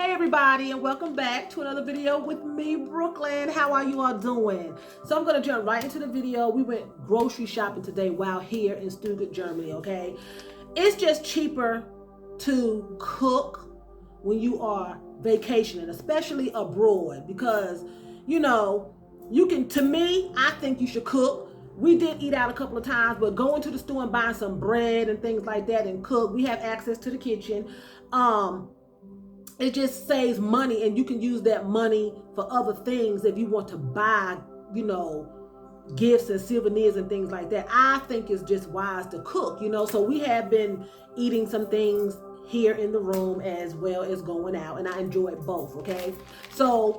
Hey everybody, and welcome back to another video with me, Brooklyn. How are you all doing? So I'm gonna jump right into the video. We went grocery shopping today while here in Stuttgart, Germany, okay? It's just cheaper to cook when you are vacationing, especially abroad, because you can, to me, I think you should cook. We did eat out a couple of times, but going to the store and buying some bread and things like that and cook, we have access to the kitchen. It just saves money, and you can use that money for other things if you want to buy, gifts and souvenirs and things like that. I think it's just wise to cook, So we have been eating some things here in the room as well as going out, and I enjoyed both, okay? So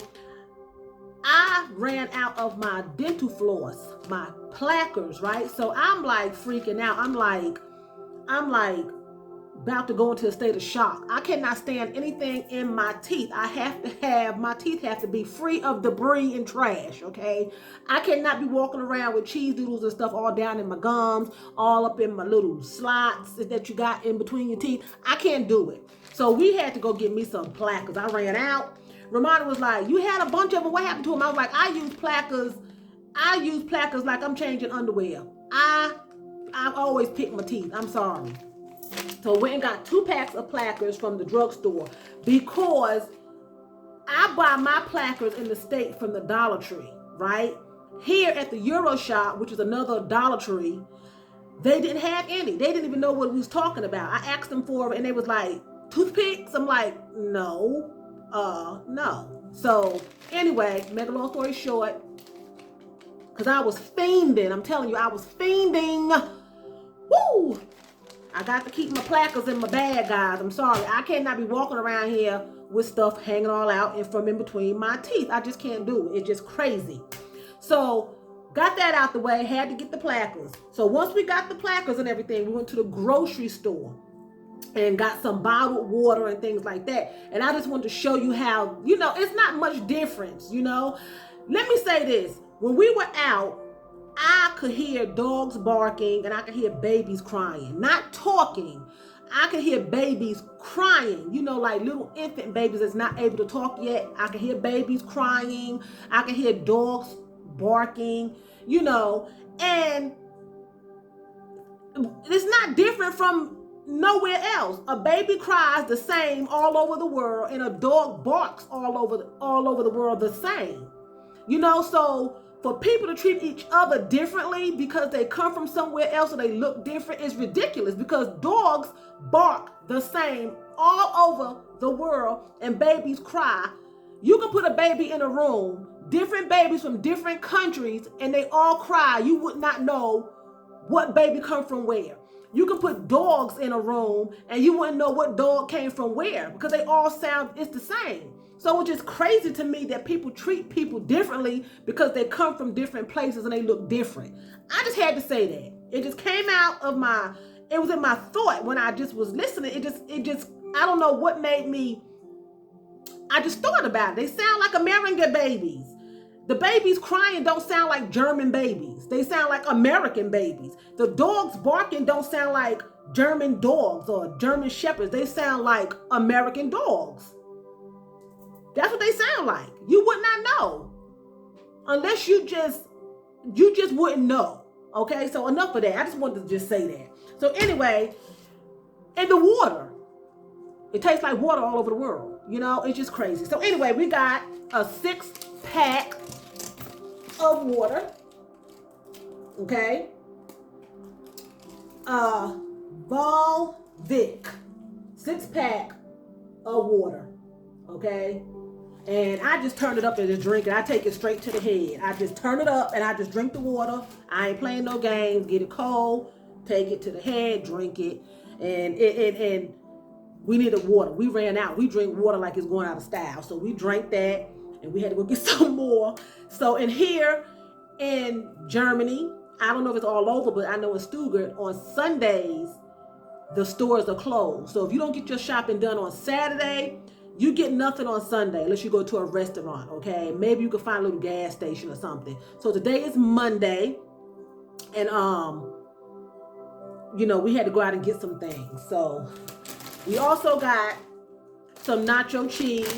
I ran out of my dental floss, my plackers, right? So I'm like freaking out. I'm like about to go into a state of shock. I cannot stand anything in my teeth. My teeth have to be free of debris and trash, okay? I cannot be walking around with cheese doodles and stuff all down in my gums, all up in my little slots that you got in between your teeth. I can't do it. So we had to go get me some plackers. I ran out. Ramona was like, you had a bunch of them. What happened to them? I was like, I use plackers like I'm changing underwear. I always pick my teeth. I'm sorry. So I went and got 2 packs of plackers from the drugstore because I buy my plackers in the States from the Dollar Tree, right? Here at the Euro Shop, which is another Dollar Tree, they didn't have any. They didn't even know what we was talking about. I asked them for it and they was like, toothpicks? I'm like, no. So anyway, make a long story short, because I was fiending. I'm telling you, I was fiending. Woo! I got to keep my plackers in my bag, guys. I'm sorry. I cannot be walking around here with stuff hanging all out and from in between my teeth. I just can't do it. It's just crazy. So, got that out the way. Had to get the plackers. So, once we got the plackers and everything, we went to the grocery store and got some bottled water and things like that. And I just wanted to show you how, it's not much difference, Let me say this. When we were out, I could hear dogs barking and I could hear babies crying, not talking. I could hear babies crying, like little infant babies that's not able to talk yet. I could hear babies crying. I could hear dogs barking, and it's not different from nowhere else. A baby cries the same all over the world, and a dog barks all over the world the same. So for people to treat each other differently because they come from somewhere else or they look different is ridiculous, because dogs bark the same all over the world and babies cry. You can put a baby in a room, different babies from different countries, and they all cry. You would not know what baby come from where. You can put dogs in a room and you wouldn't know what dog came from where, because they all sound, it's the same. So it's just crazy to me that people treat people differently because they come from different places and they look different. I just had to say that. It just came out of it was in my thought when I just was listening. It just, I don't know what made me, I just thought about it. They sound like American babies. The babies crying don't sound like German babies. They sound like American babies. The dogs barking don't sound like German dogs or German shepherds. They sound like American dogs. That's what they sound like. You would not know unless you just wouldn't know. Okay, so enough of that. I just wanted to just say that. So anyway, and the water, it tastes like water all over the world. It's just crazy. So anyway, we got a 6-pack of water. Okay. Volvic 6-pack of water. Okay. And I just turn it up and just drink it. I take it straight to the head. I just turn it up and I just drink the water. I ain't playing no games. Get it cold, take it to the head, drink it. And we needed water. We ran out. We drink water like it's going out of style. So we drank that and we had to go get some more. So here in Germany, I don't know if it's all over, but I know in Stuttgart on Sundays, the stores are closed. So if you don't get your shopping done on Saturday, you get nothing on Sunday unless you go to a restaurant, okay? Maybe you can find a little gas station or something. So today is Monday, and we had to go out and get some things. So we also got some nacho cheese.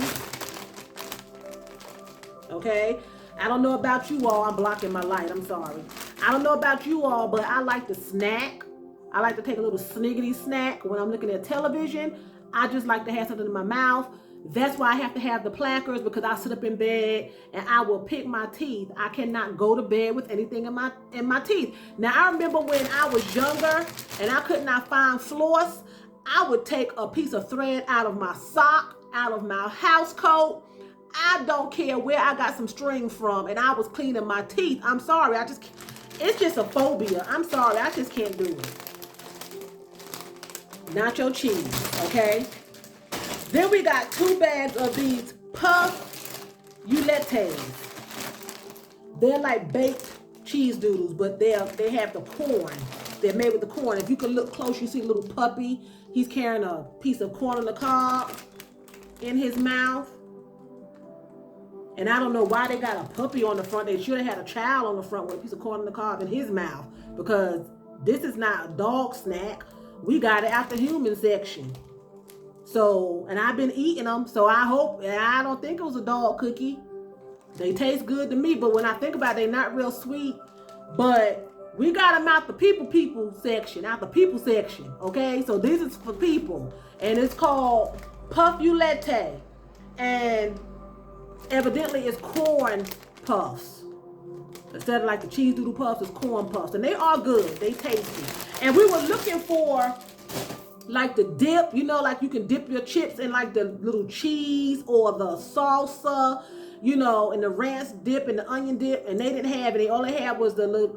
Okay? I don't know about you all. I'm blocking my light. I'm sorry. I don't know about you all, but I like to snack. I like to take a little sniggity snack when I'm looking at television. I just like to have something in my mouth. That's why I have to have the placards, because I sit up in bed and I will pick my teeth. I cannot go to bed with anything in my teeth. Now, I remember when I was younger and I could not find floss, I would take a piece of thread out of my sock, out of my house coat. I don't care where I got some string from, and I was cleaning my teeth. I'm sorry, it's just a phobia. I'm sorry, I just can't do it. Nacho cheese, okay? Then we got 2 bags of these puff uletes. They're like baked cheese doodles, but they have the corn. They're made with the corn. If you can look close, you see a little puppy. He's carrying a piece of corn on the cob in his mouth. And I don't know why they got a puppy on the front. They should have had a child on the front with a piece of corn on the cob in his mouth, because this is not a dog snack. We got it out the human section. So, and I've been eating them, so I don't think it was a dog cookie. They taste good to me, but when I think about it, they're not real sweet. But we got them out the people section, okay? So this is for people, and it's called Puff Ulete, and evidently it's corn puffs. Instead of like the cheese doodle puffs, it's corn puffs, and they are good. They tasty. And we were looking for like the dip, like you can dip your chips in like the little cheese or the salsa, and the ranch dip and the onion dip, and they didn't have it. They only had was the little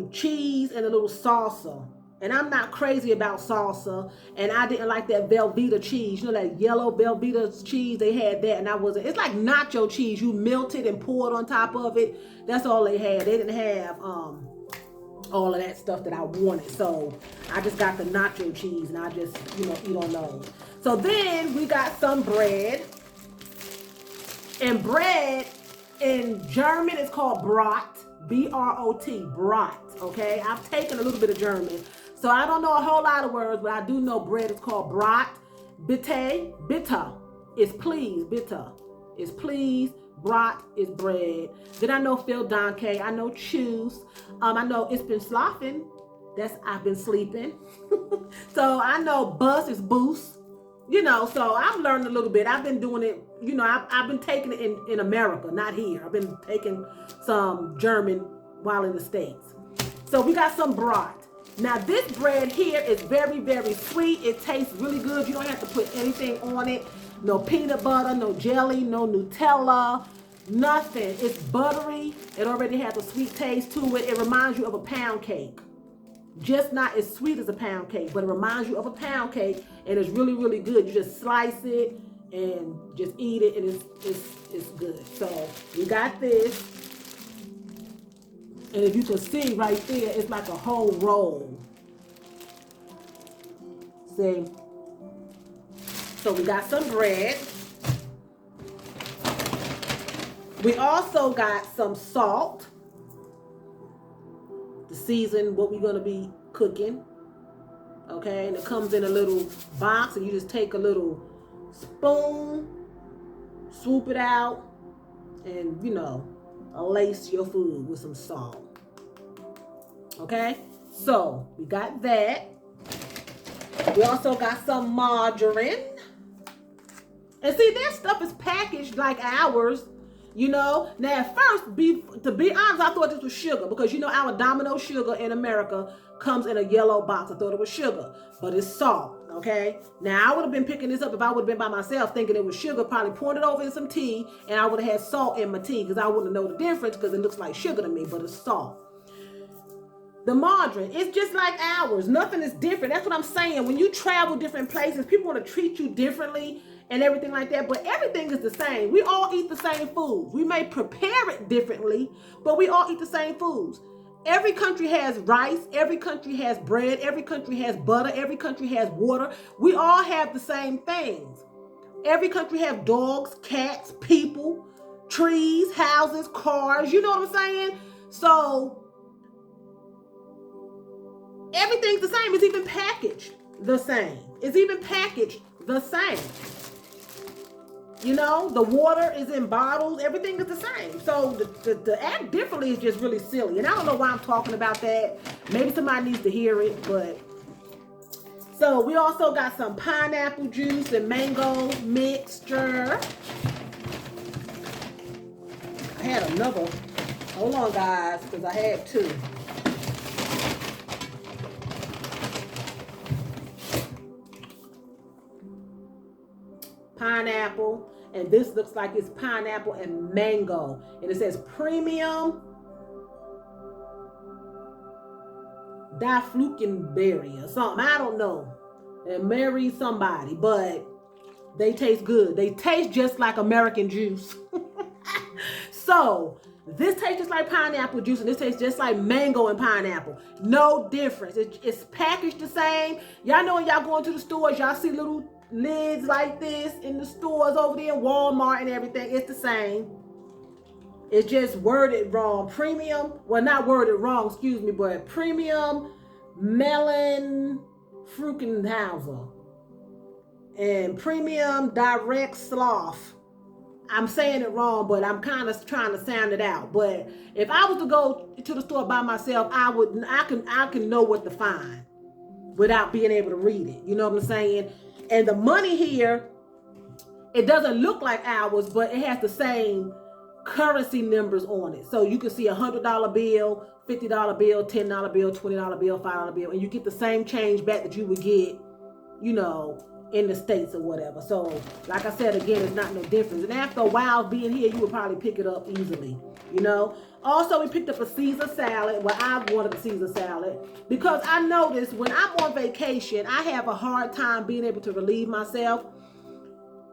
cheese and the little salsa. And I'm not crazy about salsa, and I didn't like that Velveeta cheese. That yellow Velveeta cheese, they had that, and it's like nacho cheese. You melt it and pour it on top of it. That's all they had. They didn't have all of that stuff that I wanted. So I just got the nacho cheese, and I just, eat on those. So then we got some bread. And bread in German is called Brot. B-R-O-T, Brot, okay? I've taken a little bit of German, so I don't know a whole lot of words, but I do know bread is called Brot. Bitte is please. Bitte is please. Brot is bread. Then I know Phil Danke. I know Choose. I know It's been slopping. That's I've been sleeping. So I know Bus is boost. So I've learned a little bit. I've been doing it, I've been taking it in America, not here. I've been taking some German while in the States. So we got some Brot. Now this bread here is very, very sweet. It tastes really good. You don't have to put anything on it. No peanut butter, no jelly, no Nutella, nothing. It's buttery. It already has a sweet taste to it. It reminds you of a pound cake. Just not as sweet as a pound cake, but it reminds you of a pound cake, and it's really, really good. You just slice it and just eat it, and it's good. So you got this, and if you can see right there, it's like a whole roll. See? So we got some bread. We also got some salt to season what we're going to be cooking. Okay, and it comes in a little box, and you just take a little spoon, swoop it out, and lace your food with some salt. Okay, so we got that. We also got some margarine. And see, that stuff is packaged like ours. Now at first, to be honest, I thought this was sugar, because our Domino sugar in America comes in a yellow box. I thought it was sugar, but it's salt. Okay, now I would have been picking this up if I would have been by myself thinking it was sugar, probably pouring it over in some tea, and I would have had salt in my tea, because I wouldn't know the difference, because it looks like sugar to me, but it's salt. The margarine, it's just like ours. Nothing is different. That's what I'm saying. When you travel different places, people want to treat you differently and everything like that, but everything is the same. We all eat the same foods. We may prepare it differently, but we all eat the same foods. Every country has rice. Every country has bread. Every country has butter. Every country has water. We all have the same things. Every country has dogs, cats, people, trees, houses, cars. You know what I'm saying? So everything's the same. It's even packaged. the same. It's even packaged the same. You know, the water is in bottles. Everything is the same. So the act differently is just really silly. And I don't know why I'm talking about that. Maybe somebody needs to hear it, but... So we also got some pineapple juice and mango mixture. I had another. Hold on, guys, because I had two. Pineapple, and this looks like it's pineapple and mango, and it says premium Diflucanberry or something. I don't know. And marry somebody, but they taste good. They taste just like American juice. So this tastes just like pineapple juice, and this tastes just like mango and pineapple. No difference. It's packaged the same. Y'all know when y'all go into the stores, y'all see little lids like this in the stores over there in Walmart and everything. It's the same. It's just worded wrong. Premium, well, not worded wrong, excuse me, but premium melon Fruckenhauser and premium direct sloth. I'm saying it wrong, but I'm kind of trying to sound it out. But if I was to go to the store by myself, I can know what to find without being able to read it. You know what I'm saying? And the money here, it doesn't look like ours, but it has the same currency numbers on it. So you can see $100 bill, $50 bill, $10 bill, $20 bill, $5 bill, and you get the same change back that you would get, you know, in the States or whatever. So like I said, again, it's not no difference. And after a while being here, you would probably pick it up easily, you know. Also, we picked up a Caesar salad. Well, I wanted a Caesar salad because I noticed when I'm on vacation, I have a hard time being able to relieve myself.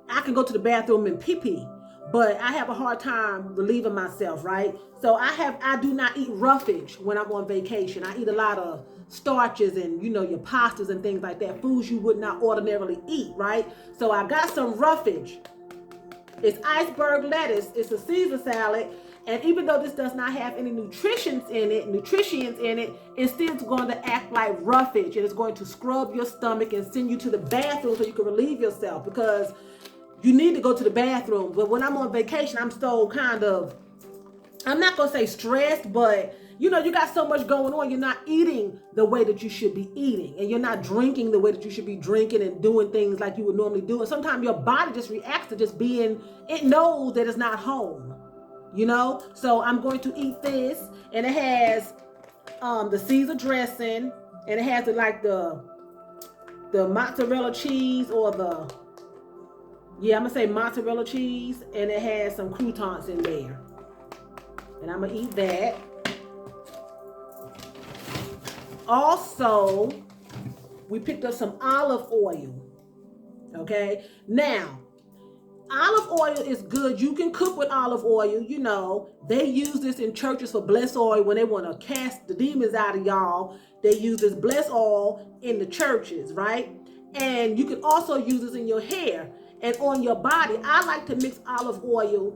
I can go to the bathroom and pee-pee, but I have a hard time relieving myself, right? So I do not eat roughage when I'm on vacation. I eat a lot of starches and, you know, your pastas and things like that, foods you would not ordinarily eat, right? So I got some roughage. It's iceberg lettuce. It's a Caesar salad. And even though this does not have any nutrients in it, it's still going to act like roughage, and it's going to scrub your stomach and send you to the bathroom so you can relieve yourself, because you need to go to the bathroom. But when I'm on vacation, I'm so kind of, I'm not going to say stressed, but you know, you got so much going on. You're not eating the way that you should be eating, and you're not drinking the way that you should be drinking and doing things like you would normally do. And sometimes your body just reacts to just being, it knows that it's not home, you know? So I'm going to eat this, and it has the Caesar dressing, and it has the mozzarella cheese, or I'm gonna say mozzarella cheese, and it has some croutons in there. And I'm gonna eat that. Also, we picked up some olive oil. Okay, now olive oil is good. You can cook with olive oil. You know, they use this in churches for blessed oil when they want to cast the demons out of y'all. They use this blessed oil in the churches, right? And you can also use this in your hair and on your body. I like to mix olive oil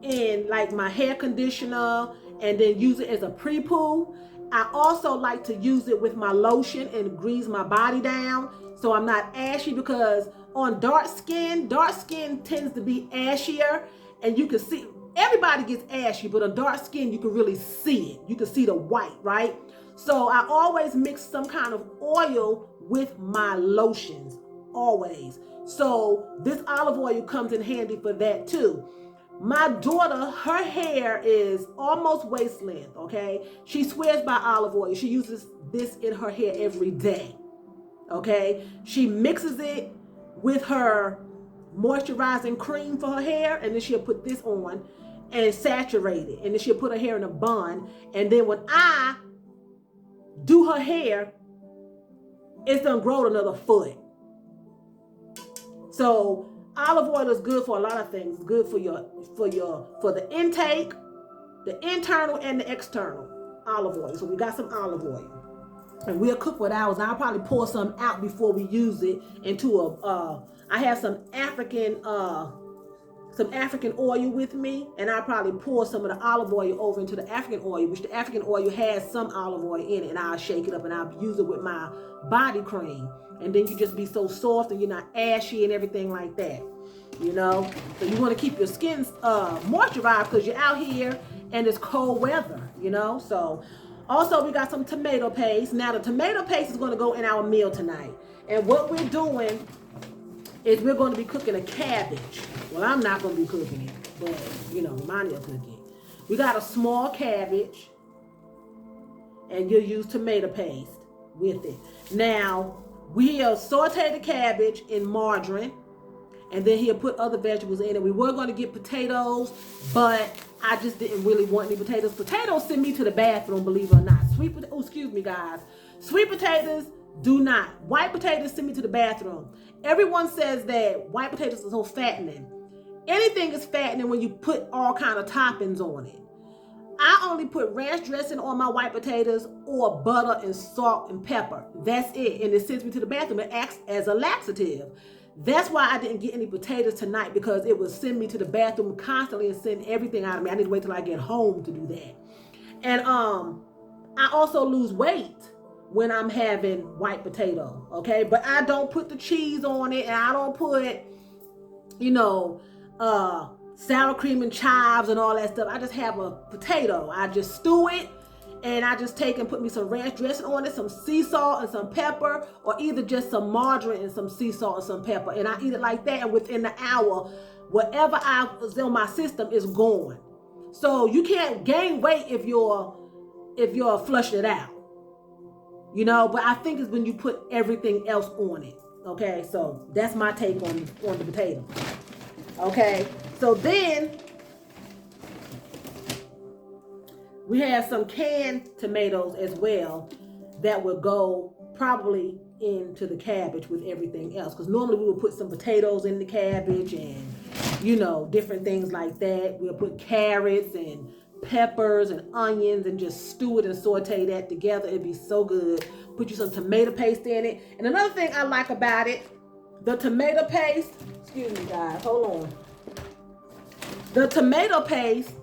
in like my hair conditioner and then use it as a pre-poo. I also like to use it with my lotion and grease my body down so I'm not ashy, because on dark skin tends to be ashier, and you can see, everybody gets ashy, but on dark skin you can really see it. You can see the white, right? So I always mix some kind of oil with my lotions, always. So this olive oil comes in handy for that too. My daughter, her hair is almost waist length, okay? She swears by olive oil. She uses this in her hair every day, okay? She mixes it with her moisturizing cream for her hair, and then she'll put this on and saturate it. And then she'll put her hair in a bun. And then when I do her hair, it's gonna grow another foot. So olive oil is good for a lot of things. It's good for the intake, the internal and the external olive oil. So we got some olive oil, and we'll cook with ours. I'll probably pour some out before we use it into I have some African some African oil with me, and I'll probably pour some of the olive oil over into the African oil, which the African oil has some olive oil in it, and I'll shake it up and I'll use it with my body cream. And then you just be so soft and you're not ashy and everything like that, you know. So you want to keep your skin moisturized because you're out here and it's cold weather, you know. So also we got some tomato paste. Now the tomato paste is going to go in our meal tonight. And what we're doing is we're going to be cooking a cabbage. Well, I'm not going to be cooking it, but, you know, Monty will cook it. We got a small cabbage, and you'll use tomato paste with it. Now, we'll saute the cabbage in margarine, and then he'll put other vegetables in it. We were going to get potatoes, but I just didn't really want any potatoes. Potatoes send me to the bathroom, believe it or not. Excuse me, guys. Sweet potatoes do not. White potatoes send me to the bathroom. Everyone says that white potatoes are so fattening. Anything is fattening when you put all kind of toppings on it. I only put ranch dressing on my white potatoes or butter and salt and pepper. That's it. And it sends me to the bathroom. It acts as a laxative. That's why I didn't get any potatoes tonight, because it would send me to the bathroom constantly and send everything out of me. I need to wait till I get home to do that. And I also lose weight when I'm having white potato, okay? But I don't put the cheese on it, and I don't put, you know, sour cream and chives and all that stuff. I just have a potato. I just stew it, and I just take and put me some ranch dressing on it, some sea salt and some pepper, or either just some margarine and some sea salt and some pepper. And I eat it like that, and within the hour, whatever is in my system is gone. So you can't gain weight if you're flushing it out. You know, but I think it's when you put everything else on it. Okay, so that's my take on the potato. Okay, so then we have some canned tomatoes as well that will go probably into the cabbage with everything else. Because normally we would put some potatoes in the cabbage and, you know, different things like that. We'll put carrots and peppers and onions and just stew it and saute that together. It'd be so good. Put you some tomato paste in it. And another thing I like about it, the tomato paste, excuse me guys, hold on. The tomato paste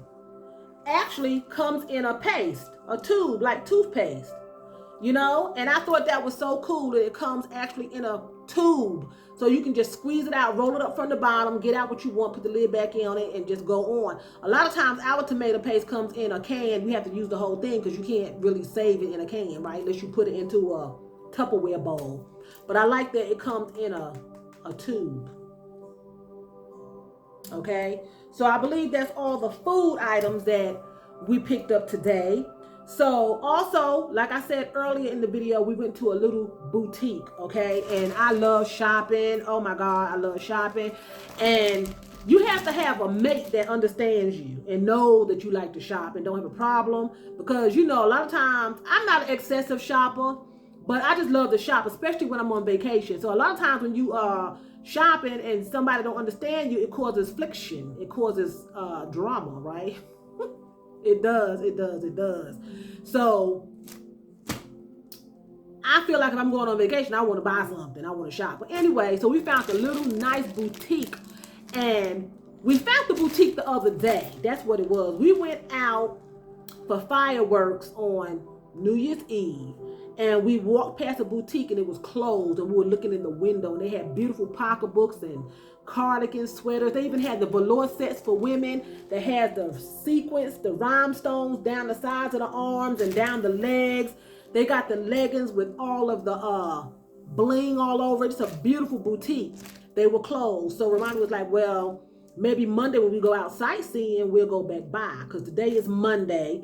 actually comes in a paste, a tube, like toothpaste, you know? And I thought that was so cool that it comes actually in a tube. So you can just squeeze it out, roll it up from the bottom, get out what you want, put the lid back on it, and just go on. A lot of times our tomato paste comes in a can. We have to use the whole thing because you can't really save it in a can, right? Unless you put it into a Tupperware bowl. But I like that it comes in a tube. Okay? So I believe that's all the food items that we picked up today. So also, like I said earlier in the video, we went to a little boutique, okay? And I love shopping. Oh my God, I love shopping. And you have to have a mate that understands you and know that you like to shop and don't have a problem. Because, you know, a lot of times, I'm not an excessive shopper, but I just love to shop, especially when I'm on vacation. So a lot of times when you are shopping and somebody don't understand you, it causes friction. It causes drama, right? It does. So I feel like if I'm going on vacation, I want to buy something. I want to shop. But anyway, so we found a little nice boutique. And we found the boutique the other day. That's what it was. We went out for fireworks on New Year's Eve. And we walked past a boutique and it was closed. And we were looking in the window. And they had beautiful pocketbooks and cardigans, sweaters. They even had the velour sets for women that had the sequins, the rhinestones down the sides of the arms and down the legs. They got the leggings with all of the bling all over it. It's a beautiful boutique. They were closed. So Ramona was like, well, maybe Monday when we go out sightseeing, we'll go back by. Because today is Monday,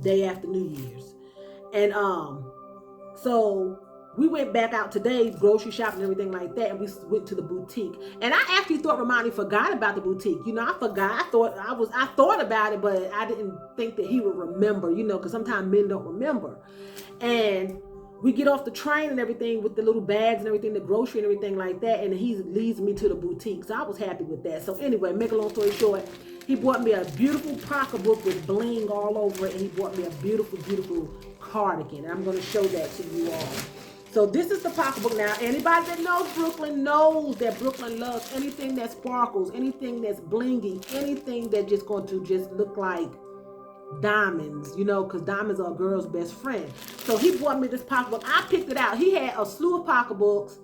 day after New Year's. And so we went back out today, grocery shopping and everything like that, and we went to the boutique. And I actually thought Romani forgot about the boutique. You know, I forgot. I thought about it, but I didn't think that he would remember, you know, because sometimes men don't remember. And we get off the train and everything with the little bags and everything, the grocery and everything like that, and he leads me to the boutique. So I was happy with that. So anyway, make a long story short, he bought me a beautiful pocketbook with bling all over it, and he bought me a beautiful, beautiful cardigan. And I'm going to show that to you all. So this is the pocketbook. Now, anybody that knows Brooklyn knows that Brooklyn loves anything that sparkles, anything that's blingy, anything that just going to just look like diamonds, you know, because diamonds are a girl's best friend. So he bought me this pocketbook. I picked it out. He had a slew of pocketbooks,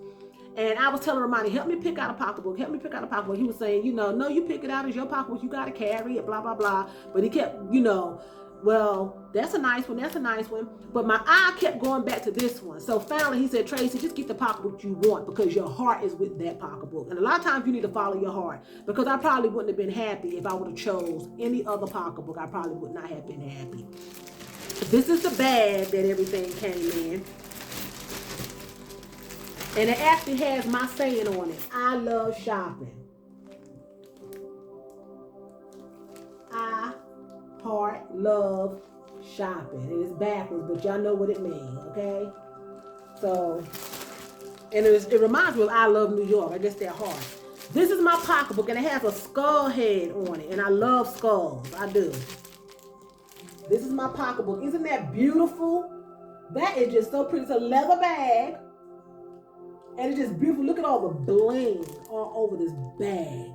and I was telling Romani, help me pick out a pocketbook. Help me pick out a pocketbook. He was saying, you know, no, you pick it out as your pocketbook. You got to carry it, blah, blah, blah. But he kept, you know, well, that's a nice one. That's a nice one. But my eye kept going back to this one. So finally he said, Tracy, just get the pocketbook you want because your heart is with that pocketbook. And a lot of times you need to follow your heart, because I probably wouldn't have been happy if I would have chose any other pocketbook. I probably would not have been happy. This is the bag that everything came in. And it actually has my saying on it. I love shopping. I heart love shopping. And it's backwards, but y'all know what it means, okay? So, and it reminds me of I love New York. I guess they're hard. This is my pocketbook, and it has a skull head on it, and I love skulls. I do. This is my pocketbook. Isn't that beautiful? That is just so pretty. It's a leather bag, and it's just beautiful. Look at all the bling all over this bag.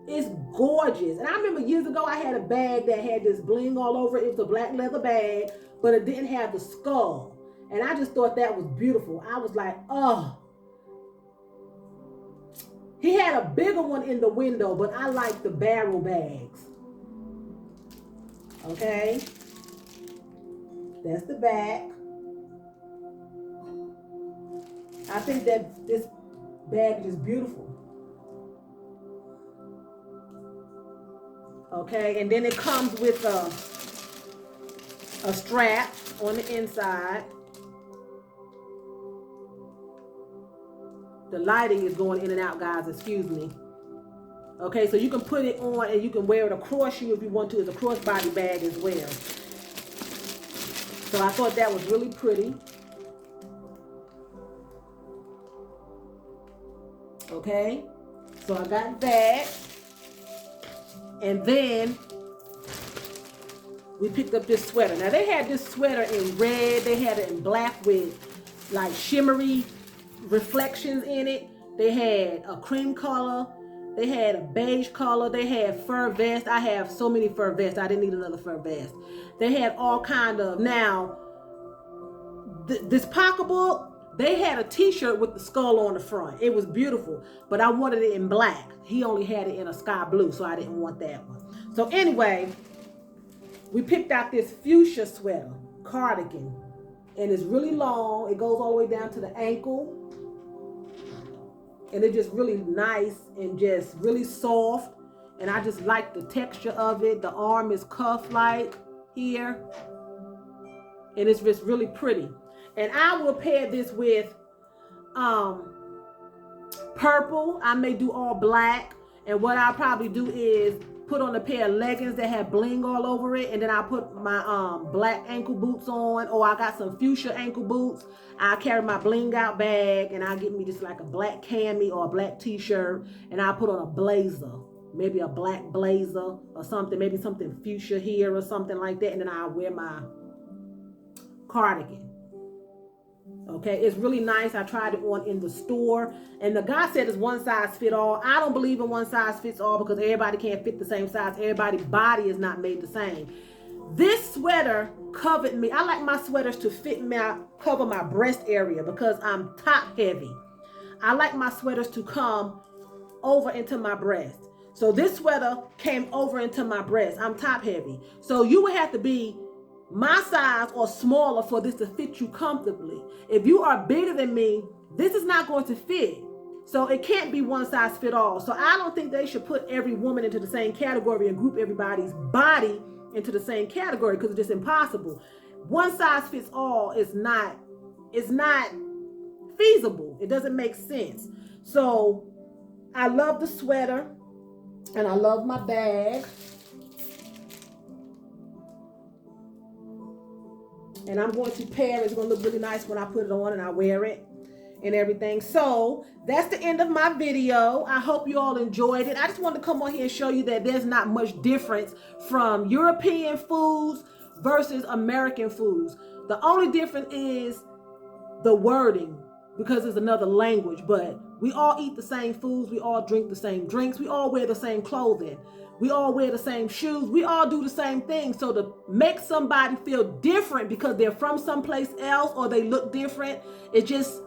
It's gorgeous. And I remember years ago, I had a bag that had this bling all over it. It was a black leather bag, but it didn't have the skull. And I just thought that was beautiful. I was like, oh. He had a bigger one in the window, but I like the barrel bags. Okay. That's the back. I think that this bag is beautiful. Okay, and then it comes with a strap on the inside. The lighting is going in and out, guys, excuse me. Okay, so you can put it on and you can wear it across you if you want to. It's a crossbody bag as well. So I thought that was really pretty. Okay, so I got that. And then we picked up this sweater. Now they had this sweater in red. They had it in black with like shimmery reflections in it. They had a cream color. They had a beige color. They had fur vest. I have so many fur vests. I didn't need another fur vest. They had all kind of, now this pocketbook, they had a t-shirt with the skull on the front. It was beautiful, but I wanted it in black. He only had it in a sky blue, so I didn't want that one. So anyway, we picked out this fuchsia sweater, cardigan, and it's really long. It goes all the way down to the ankle, and it's just really nice and just really soft, and I just like the texture of it. The arm is cuff-like here, and it's just really pretty. And I will pair this with purple. I may do all black. And what I'll probably do is put on a pair of leggings that have bling all over it. And then I'll put my black ankle boots on. Or I got some fuchsia ankle boots. I'll carry my bling out bag. And I'll get me just like a black cami or a black t-shirt. And I'll put on a blazer. Maybe a black blazer or something. Maybe something fuchsia here or something like that. And then I'll wear my cardigan. Okay, it's really nice. I tried it on in the store, and the guy said it's one size fit all. I don't believe in one size fits all because everybody can't fit the same size. Everybody's body is not made the same. This sweater covered me. I like my sweaters to cover my breast area because I'm top heavy. I like my sweaters to come over into my breast. So this sweater came over into my breast. I'm top heavy. So you would have to be my size or smaller for this to fit you comfortably. If you are bigger than me, this is not going to fit. So it can't be one size fit all. So I don't think they should put every woman into the same category and group everybody's body into the same category because it's just impossible. One size fits all is not feasible. It doesn't make sense. So I love the sweater and I love my bag. And I'm going to pair. It's going to look really nice when I put it on and I wear it and everything. So that's the end of my video. I hope you all enjoyed it. I just wanted to come on here and show you that there's not much difference from European foods versus American foods. The only difference is the wording. because it's another language, but we all eat the same foods, we all drink the same drinks, we all wear the same clothing, we all wear the same shoes, we all do the same thing. So to make somebody feel different because they're from someplace else or they look different, it just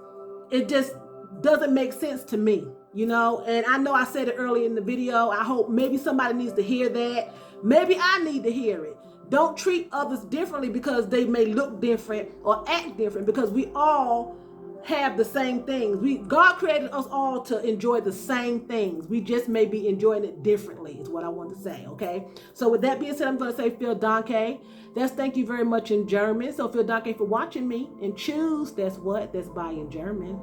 doesn't make sense to me, you know. And I know I said it earlier in the video. I hope maybe somebody needs to hear that. Maybe I need to hear it. Don't treat others differently because they may look different or act different, because we all have the same things. God created us all to enjoy the same things. We just may be enjoying it differently, is what I want to say, okay? So with that being said, I'm going to say vielen Dank. That's thank you very much in German. So vielen Dank for watching me. And choose, that's what? That's bye in German.